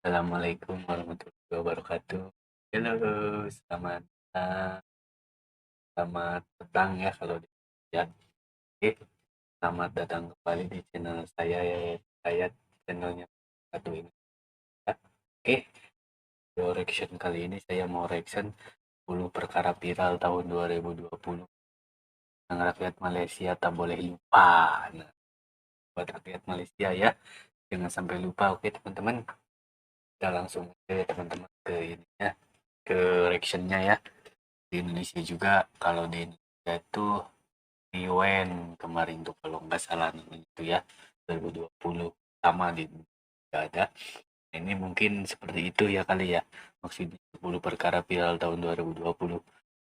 Assalamualaikum warahmatullahi wabarakatuh. Halo, selamat selamat petang ya kalau di ya. Oke, selamat datang kembali di channel saya channelnya satu ini. Ya. Oke, video reaction kali ini saya mau reaction 10 perkara viral tahun 2020 yang rakyat Malaysia tak boleh lupa. Nah, buat rakyat Malaysia ya, jangan sampai lupa. Oke teman-teman, kita langsung ke teman-teman ke ini ya, ke reactionnya ya. Di Indonesia juga, kalau di Indonesia itu Iwen kemarin tuh kalau nggak salah namanya itu ya, 2020 sama di Indonesia ada. Ini mungkin seperti itu ya kali ya, maksudnya 10 perkara viral tahun 2020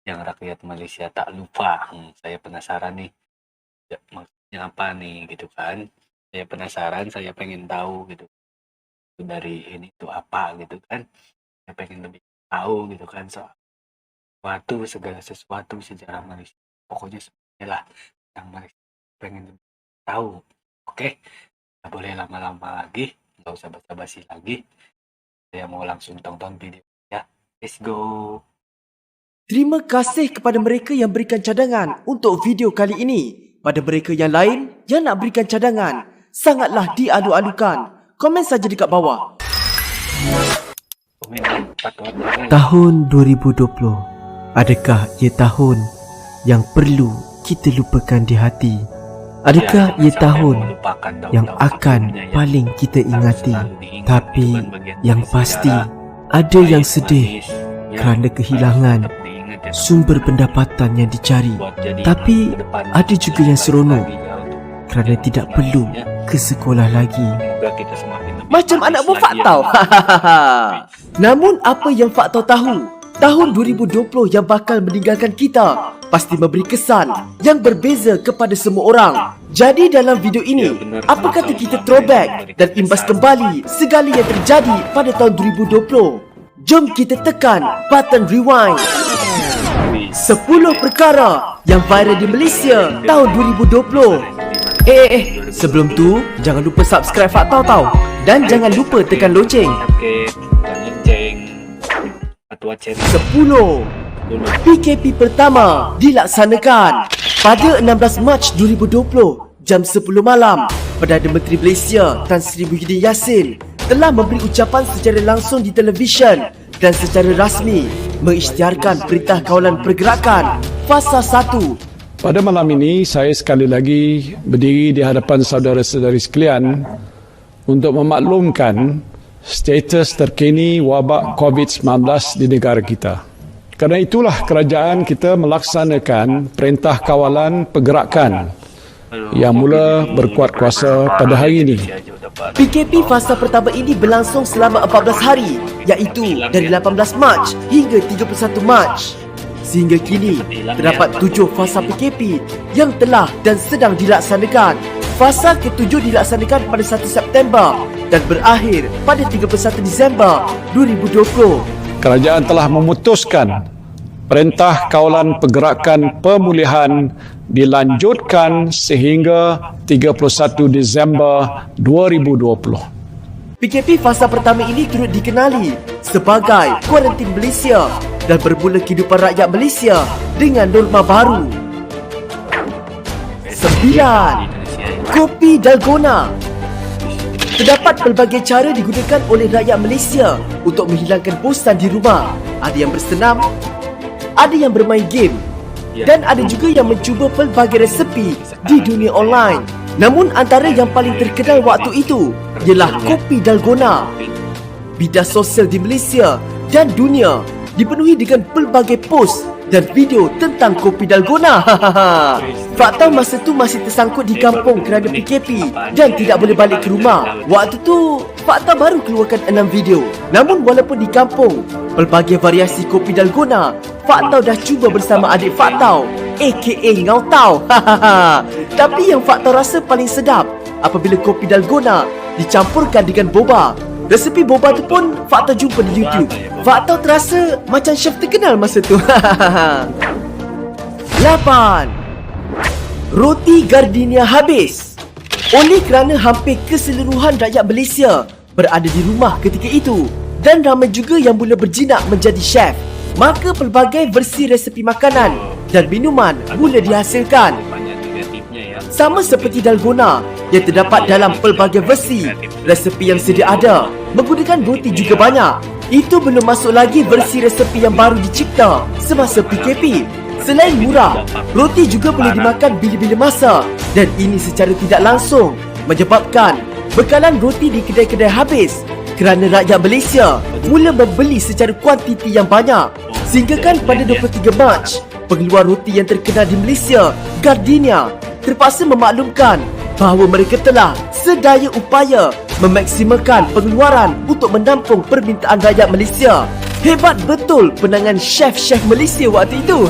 yang rakyat Malaysia tak lupa. Saya penasaran nih ya, maksudnya apa nih gitu kan. Saya penasaran, saya pengen tahu gitu dari ini tuh apa gitu kan. Saya pengen lebih tahu gitu kan soal segala sesuatu sejarah Malaysia. Pokoknya semuanya lah yang Malaysia pengen lebih tahu. Oke, nggak boleh lama-lama lagi, nggak usah basa-basi lagi. Saya mau langsung tonton video ya. Let's go. Terima kasih kepada mereka yang berikan cadangan untuk video kali ini. Pada mereka yang lain yang nak berikan cadangan, sangatlah dialu-alukan. Komen saja dekat bawah. Tahun 2020, adakah ia tahun yang perlu kita lupakan di hati? Adakah ia tahun yang akan paling kita ingati? Tapi yang pasti, ada yang sedih kerana kehilangan sumber pendapatan yang dicari. Tapi ada juga yang seronok kerana tidak perlu ke sekolah lagi. Macam anak buah Faktau. Namun apa yang Faktau tahu, tahun 2020 yang bakal meninggalkan kita pasti memberi kesan yang berbeza kepada semua orang. Jadi dalam video ini, apa kata kita throwback dan imbas kembali segala yang terjadi pada tahun 2020. Jom kita tekan button rewind. 10 perkara yang viral di Malaysia tahun 2020. Sebelum tu jangan lupa subscribe Faktau tau. Dan jangan lupa tekan lonceng. 10. PKP pertama dilaksanakan pada 16 Mac 2020 jam 10 malam. Perdana Menteri Malaysia Tan Sri Muhyiddin Yassin telah memberi ucapan secara langsung di televisyen dan secara rasmi mengisytiharkan Perintah Kawalan Pergerakan Fasa 1. Pada malam ini, saya sekali lagi berdiri di hadapan saudara-saudari sekalian untuk memaklumkan status terkini wabak COVID-19 di negara kita. Kerana itulah kerajaan kita melaksanakan Perintah Kawalan Pergerakan yang mula berkuat kuasa pada hari ini. PKP fasa pertama ini berlangsung selama 14 hari, iaitu dari 18 Mac hingga 31 Mac. Sehingga kini, terdapat 7 fasa PKP yang telah dan sedang dilaksanakan. Fasa ke-7 dilaksanakan pada 1 September dan berakhir pada 31 Disember 2020. Kerajaan telah memutuskan Perintah Kawalan Pergerakan Pemulihan dilanjutkan sehingga 31 Disember 2020. PKP fasa pertama ini turut dikenali sebagai Kuarantin Malaysia dan bermula kehidupan rakyat Malaysia dengan norma baru. 9. Kopi Dalgona. Terdapat pelbagai cara digunakan oleh rakyat Malaysia untuk menghilangkan bosan di rumah. Ada yang bersenam, ada yang bermain game, dan ada juga yang mencuba pelbagai resepi di dunia online. Namun antara yang paling terkenal waktu itu ialah Kopi Dalgona. Bidang sosial di Malaysia dan dunia dipenuhi dengan pelbagai post dan video tentang Kopi Dalgona. Faktau masa tu masih tersangkut di kampung kerana PKP dan tidak boleh balik ke rumah. Waktu tu Faktau baru keluarkan 6 video. Namun walaupun di kampung, pelbagai variasi Kopi Dalgona Faktau dah cuba bersama adik Faktau, aka Ngautau. Tapi yang Faktau rasa paling sedap apabila Kopi Dalgona dicampurkan dengan boba. Resepi boba tu pun Faktau jumpa di YouTube. Faktau terasa macam chef terkenal masa tu. 8. Roti gardenia habis. Oleh kerana hampir keseluruhan rakyat Malaysia berada di rumah ketika itu dan ramai juga yang mula berjinak menjadi chef. Maka pelbagai versi resepi makanan dan minuman mula dihasilkan. Banyak negatifnya ya. Sama seperti dalgona yang terdapat dalam pelbagai versi resepi yang sedia ada. Menggunakan roti juga banyak. Itu belum masuk lagi versi resepi yang baru dicipta semasa PKP. Selain murah, roti juga boleh dimakan bila-bila masa dan ini secara tidak langsung menyebabkan bekalan roti di kedai-kedai habis kerana rakyat Malaysia mula membeli secara kuantiti yang banyak. Sehinggakan pada 23 Mac, pengeluar roti yang terkenal di Malaysia, Gardenia, terpaksa memaklumkan bahawa mereka telah sedaya upaya memaksimalkan pengeluaran untuk menampung permintaan rakyat Malaysia. Hebat betul penangan chef-chef Malaysia waktu itu.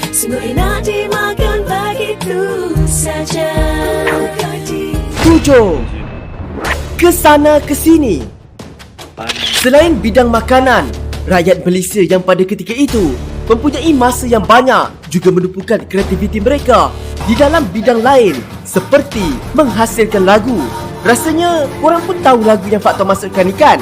Sungguh enak dimakan begitu saja. 7. Kesana kesini. Selain bidang makanan, rakyat Malaysia yang pada ketika itu mempunyai masa yang banyak juga menumpukan kreativiti mereka di dalam bidang lain seperti menghasilkan lagu. Rasanya korang pun tahu lagu yang Faktor masukkan ni kan?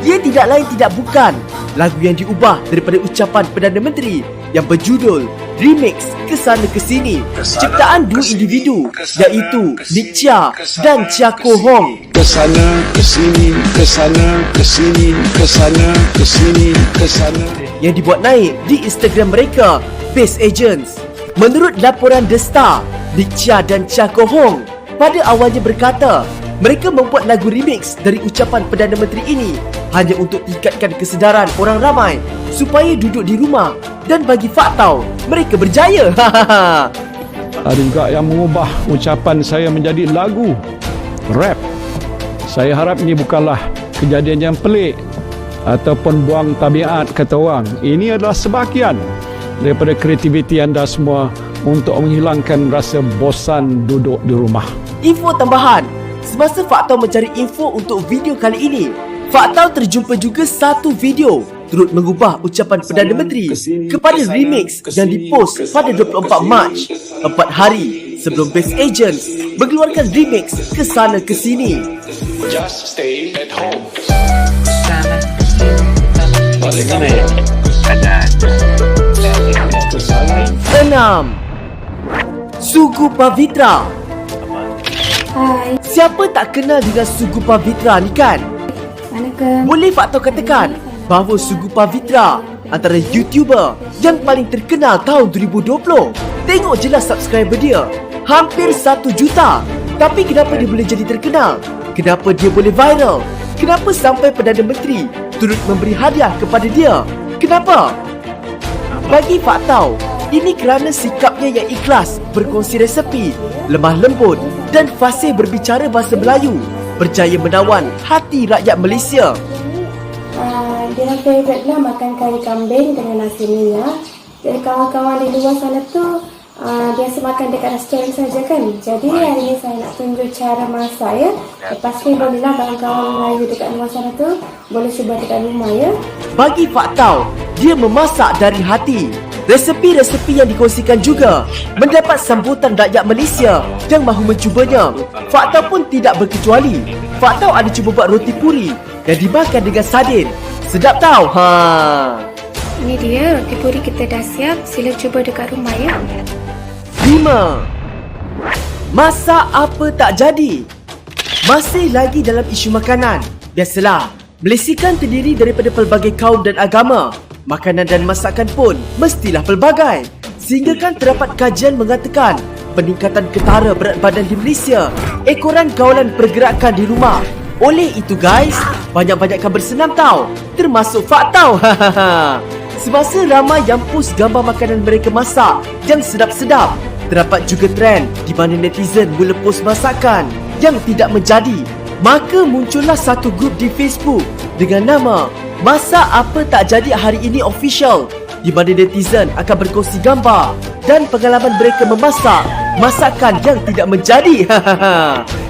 Ia tidak lain tidak bukan lagu yang diubah daripada ucapan Perdana Menteri yang berjudul Remix Kesana Kesini, ciptaan dua individu iaitu Nick Chia dan Chia Koh Hong. Kesana kesini, kesana kesini, kesana kesini, kesana. Yang dibuat naik di Instagram mereka, Base Agents. Menurut laporan The Star, Nick Chia dan Chia Koh Hong pada awalnya berkata mereka membuat lagu remix dari ucapan Perdana Menteri ini hanya untuk tingkatkan kesedaran orang ramai supaya duduk di rumah, dan bagi Faktau mereka berjaya. Ada juga yang mengubah ucapan saya menjadi lagu rap. Saya harap ini bukanlah kejadian yang pelik ataupun buang tabiat kata orang. Ini adalah sebahagian daripada kreativiti anda semua untuk menghilangkan rasa bosan duduk di rumah. Info tambahan, semasa Faktau mencari info untuk video kali ini, Faktau terjumpa juga satu video turut mengubah ucapan Perdana Menteri kepada remix yang dipost pada 24 Mac, 4 hari sebelum Base Agents mengeluarkan remix Kesana Kesini. Just stay at home. Bagaimana ya? Ada 6. Sugu Pavitra. Hai, Siapa tak kenal dengan Sugu Pavitra ni kan? manakah? Boleh Faktau katakan bahawa Sugu Pavitra antara YouTuber yang paling terkenal tahun 2020. Tengok jelas subscriber dia, hampir 1 juta. Tapi kenapa dia boleh jadi terkenal? Kenapa dia boleh viral? Kenapa sampai Perdana Menteri turut memberi hadiah kepada dia? Kenapa? Bagi Faktau, ini kerana sikapnya yang ikhlas, berkongsi resepi, lemah lembut dan fasih berbicara bahasa Melayu, berjaya menawan hati rakyat Malaysia. Dia favourite lah makan kari kambing dengan nasi minyak. Jadi kawan-kawan di luar sana tu biasa makan dekat restoran saja kan. Jadi hari ni saya nak tunjuk cara masak ya. Lepas ni bolehlah kawan-kawan Melayu dekat luar sana tu boleh cuba dekat rumah ya. Bagi Faktau, dia memasak dari hati. Resepi-resepi yang dikongsikan juga mendapat sambutan rakyat Malaysia yang mahu mencubanya. Faktau pun tidak berkecuali. Faktau ada cuba buat roti puri yang dimakan dengan sardin. Sedap tau. Ini dia roti puri kita dah siap. Sila cuba dekat rumah ya. 5. Masak apa tak jadi. Masih lagi dalam isu makanan. Biasalah, Malaysia kan terdiri daripada pelbagai kaum dan agama. Makanan dan masakan pun mestilah pelbagai. Sehingga kan terdapat kajian mengatakan peningkatan ketara berat badan di Malaysia ekoran kawalan pergerakan di rumah. Oleh itu guys, banyak-banyakkan bersenam tau, termasuk Faktau. Semasa ramai yang post gambar makanan mereka masak yang sedap-sedap, terdapat juga trend di mana netizen mula post masakan yang tidak menjadi. Maka muncullah satu grup di Facebook dengan nama Masak Apa Tak Jadi Hari Ini Official, di mana netizen akan berkongsi gambar dan pengalaman mereka memasak masakan yang tidak menjadi.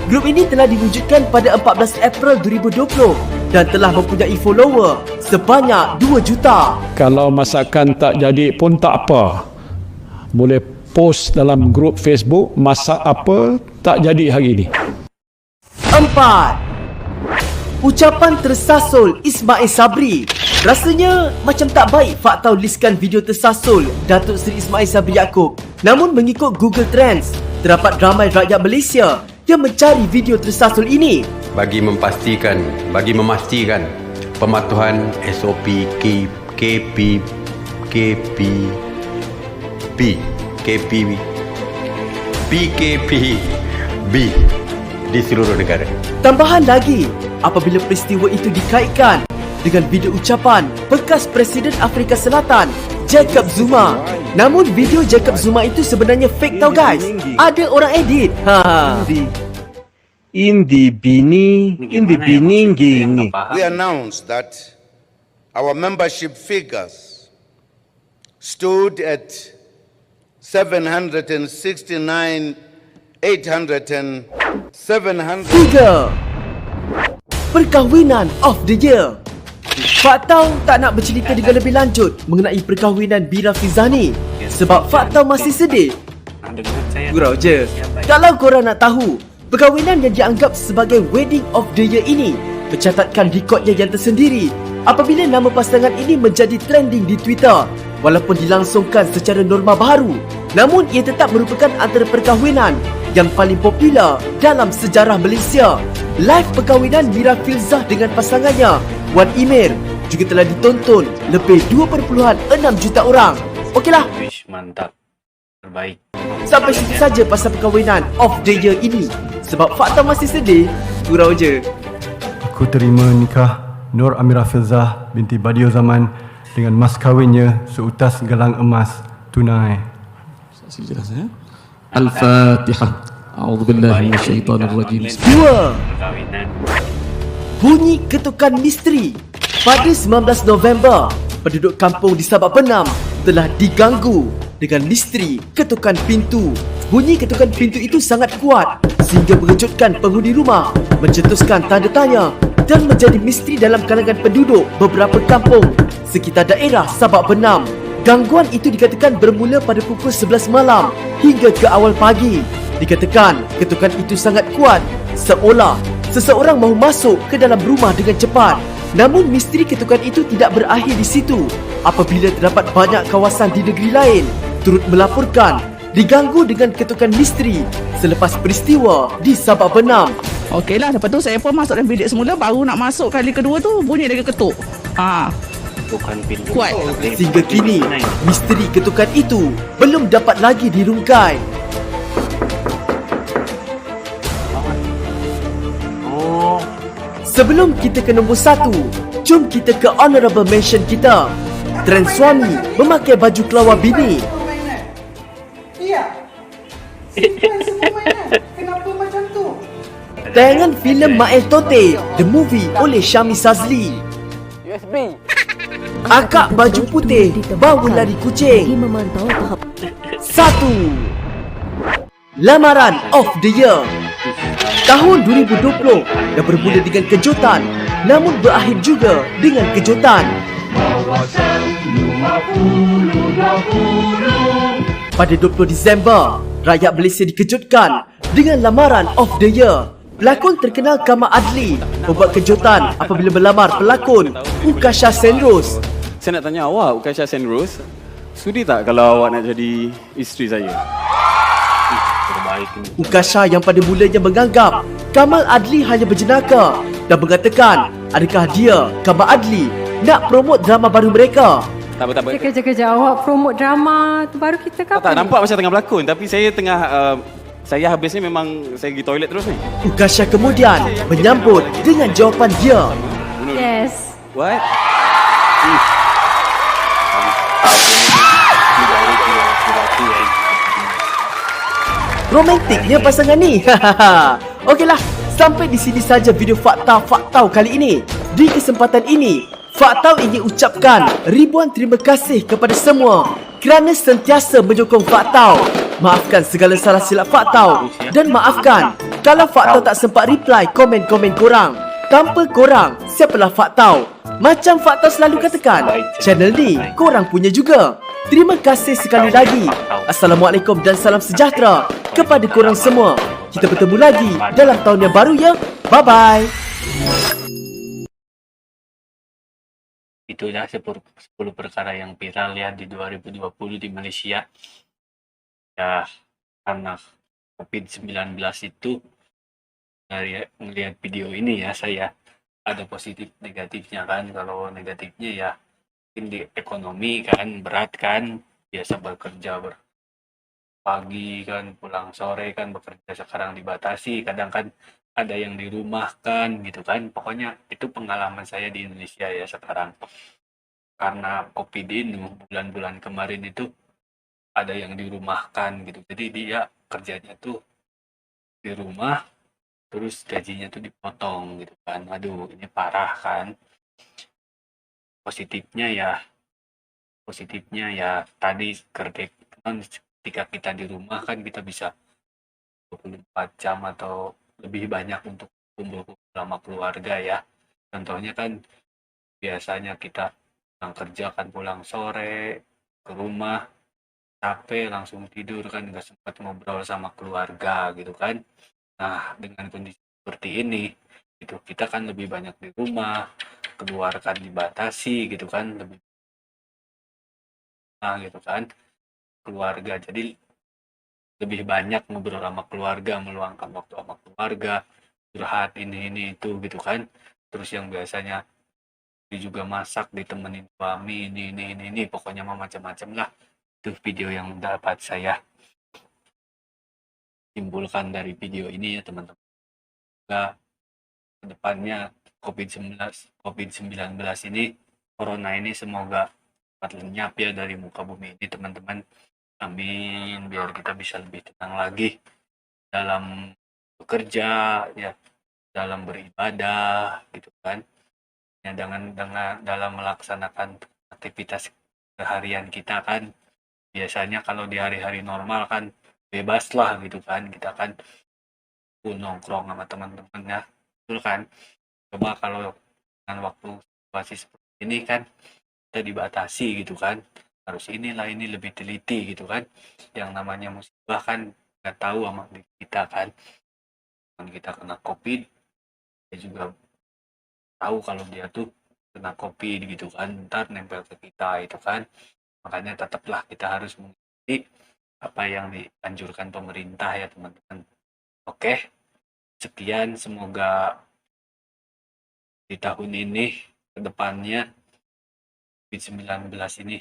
Grup ini telah diwujudkan pada 14 April 2020 dan telah mempunyai follower sebanyak 2 juta. Kalau masakan tak jadi pun tak apa. Boleh post dalam grup Facebook masak apa tak jadi hari ini. Ucapan tersasul Ismail Sabri. Rasanya macam tak baik Faktau listkan video tersasul Datuk Seri Ismail Sabri Yaakob. Namun mengikut Google Trends, terdapat ramai rakyat Malaysia yang mencari video tersasul ini bagi memastikan pematuhan SOP PKPB di seluruh negara. Tambahan lagi, apabila peristiwa itu dikaitkan dengan video ucapan bekas Presiden Afrika Selatan Jacob Zuma. Namun video Jacob Zuma itu sebenarnya fake tau guys. Ada orang edit. We announced that our membership figures stood at 769,800. 3. Perkahwinan of the year. Faktau tak nak bercerita dengan lebih lanjut mengenai perkahwinan Bira Fizani sebab Faktau masih sedih. Gurau je. Kalau korang nak tahu, perkahwinan yang dianggap sebagai wedding of the year ini mencatatkan rekodnya yang tersendiri apabila nama pasangan ini menjadi trending di Twitter. Walaupun dilangsungkan secara norma baharu, namun ia tetap merupakan antara perkahwinan yang paling popular dalam sejarah Malaysia. Live perkahwinan Mira Filzah dengan pasangannya Wan Emir juga telah ditonton lebih 2.6 juta orang. Okeylah, Wish, mantap. Terbaik. sampai situ saja pasal perkahwinan of the year ini. Sebab Faktau masih sedih, gurau je. Aku terima nikah Nur Amirah Filzah binti Badio Zaman dengan mas kahwinnya seutas gelang emas tunai. Al-Fatihah. A'udzubillahi minasyaitonirrajim. 2. Perkahwinan. Bunyi ketukan misteri. Pada 19 November, penduduk kampung di Sabak Penam telah diganggu dengan misteri ketukan pintu. Bunyi ketukan pintu itu sangat kuat sehingga mengejutkan penghuni rumah, mencetuskan tanda tanya dan menjadi misteri dalam kalangan penduduk beberapa kampung sekitar daerah Sabak Penam. Gangguan itu dikatakan bermula pada pukul 11 malam hingga ke awal pagi. Dikatakan ketukan itu sangat kuat seolah seseorang mahu masuk ke dalam rumah dengan cepat. Namun misteri ketukan itu tidak berakhir di situ apabila terdapat banyak kawasan di negeri lain turut melaporkan diganggu dengan ketukan misteri selepas peristiwa di Sabak Penam. Okeylah, lepas tu saya pun masuk dalam bilik semula, baru nak masuk kali kedua tu bunyi lagi ketuk. Bukan pintu. Kuat. Sehingga kini misteri ketukan itu belum dapat lagi dirungkai. Oh, Sebelum kita ke nombor 1, jom kita ke honorable mention kita. Trend suami memakai baju kelawar bini. Tayangan filem Mael Tote, The Movie oleh Syami Sazli. Akak baju putih bawa lari kucing. 1. Lamaran of the year. Tahun 2020 dah bermula dengan kejutan, namun berakhir juga dengan kejutan. Pada 20 Disember, rakyat Malaysia dikejutkan dengan lamaran of the year. Pelakon terkenal Kamal Adli membuat kejutan apabila melamar pelakon Ukasha Senrose. Saya nak tanya awak, Ukasha Senrose, sudi tak kalau awak nak jadi isteri saya? terbaik ini. Ukasha yang pada mulanya menganggap Kamal Adli hanya berjenaka dan mengatakan adakah dia, Kamal Adli, nak promot drama baru mereka. Tak apa. Kejap, awak promote drama tu baru kita ke apa? Tak nampak macam tengah berlakon, tapi saya tengah saya habisnya memang saya pergi toilet terus ni. Ukasha kemudian menyambut dengan jawapan dia. Yes. What? Romantiknya pasangan ni. Okeylah, sampai di sini saja video Faktau kali ini. Di kesempatan ini, Faktau ingin ucapkan ribuan terima kasih kepada semua kerana sentiasa menyokong Faktau. Maafkan segala salah silap Faktau dan maafkan kalau Faktau tak sempat reply komen-komen korang. Tanpa korang, siapalah Faktau? Macam Faktau selalu katakan, channel ni korang punya juga. Terima kasih sekali lagi. Assalamualaikum dan salam sejahtera kepada korang semua. Kita bertemu lagi dalam tahun yang baru ya. Bye-bye. Itulah 10 perkara yang viral ya di 2020 di Malaysia. Ya, karena COVID-19 itu, dari melihat video ini ya, saya ada positif negatifnya kan. Kalau negatifnya ya mungkin di ekonomi kan, berat kan, biasa bekerja pagi kan, pulang sore kan, bekerja sekarang dibatasi, kadang kan ada yang dirumahkan gitu kan. Pokoknya itu pengalaman saya di Indonesia ya sekarang. Karena COVID ini bulan-bulan kemarin itu ada yang dirumahkan gitu. Jadi dia kerjanya tuh di rumah, terus gajinya tuh dipotong gitu kan. Aduh, ini parah kan. Positifnya ya tadi ketika kita di rumah kan kita bisa 24 jam atau lebih banyak untuk kumpul sama keluarga ya. Contohnya kan biasanya kita pulang kerja kan, pulang sore ke rumah capek langsung tidur kan, nggak sempat ngobrol sama keluarga gitu kan. Nah, dengan kondisi seperti ini itu kita kan lebih banyak di rumah, keluar kan dibatasi gitu kan, lebih gitu kan keluarga, jadi lebih banyak ngobrol sama keluarga, meluangkan waktu sama keluarga, curhat ini itu gitu kan. Terus yang biasanya dia juga masak ditemenin suami, ini pokoknya mah macam-macam lah. Itu video yang dapat saya simpulkan dari video ini ya teman-teman. Semoga kedepannya COVID-19 ini, corona ini semoga cepat lenyap ya dari muka bumi ini teman-teman. Amin, biar kita bisa lebih tenang lagi dalam bekerja ya, dalam beribadah gitu kan. Ya, dengan dalam melaksanakan aktivitas keharian kita kan. Biasanya kalau di hari-hari normal kan bebas lah gitu kan, kita kan nongkrong sama teman-teman ya, betul kan. Coba kalau dengan waktu situasi seperti ini kan kita dibatasi gitu kan, harus ini lebih teliti gitu kan. Yang namanya musibah kan nggak tahu sama diri kita kan. Kalau kita kena COVID, dia juga tahu kalau dia tuh kena COVID gitu kan, ntar nempel ke kita itu kan. Makanya tetaplah kita harus mengikuti apa yang dianjurkan pemerintah ya teman-teman. Oke, sekian, semoga di tahun ini ke depannya COVID-19 ini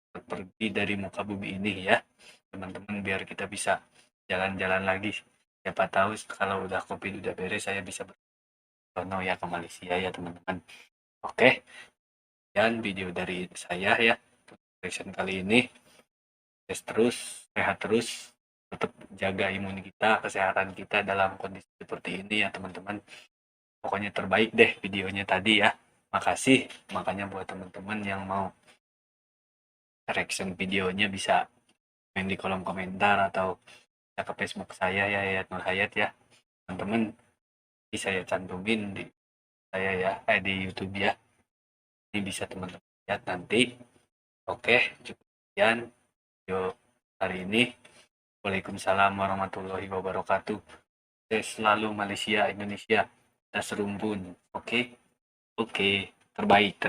pergi dari muka bumi ini ya teman-teman, biar kita bisa jalan-jalan lagi. Siapa tahu kalau udah COVID udah beres, saya bisa bersono ya ke Malaysia ya teman-teman. Oke, dan video dari saya ya reaction kali ini. Sehat terus, tetap jaga imun kita, kesehatan kita dalam kondisi seperti ini ya teman-teman. Pokoknya terbaik deh videonya tadi ya. Makasih. Makanya buat teman-teman yang mau reaction videonya bisa main di kolom komentar atau bisa ke Facebook saya ya, Yayat Nur Hayat ya teman-teman. Bisa saya cantumin di saya ya, di YouTube ya. Ini bisa teman-teman lihat nanti. Oke, cukup sekian video hari ini. Waalaikumsalam warahmatullahi wabarakatuh. Selalu Malaysia, Indonesia, kita serumpun. Oke, terbaik.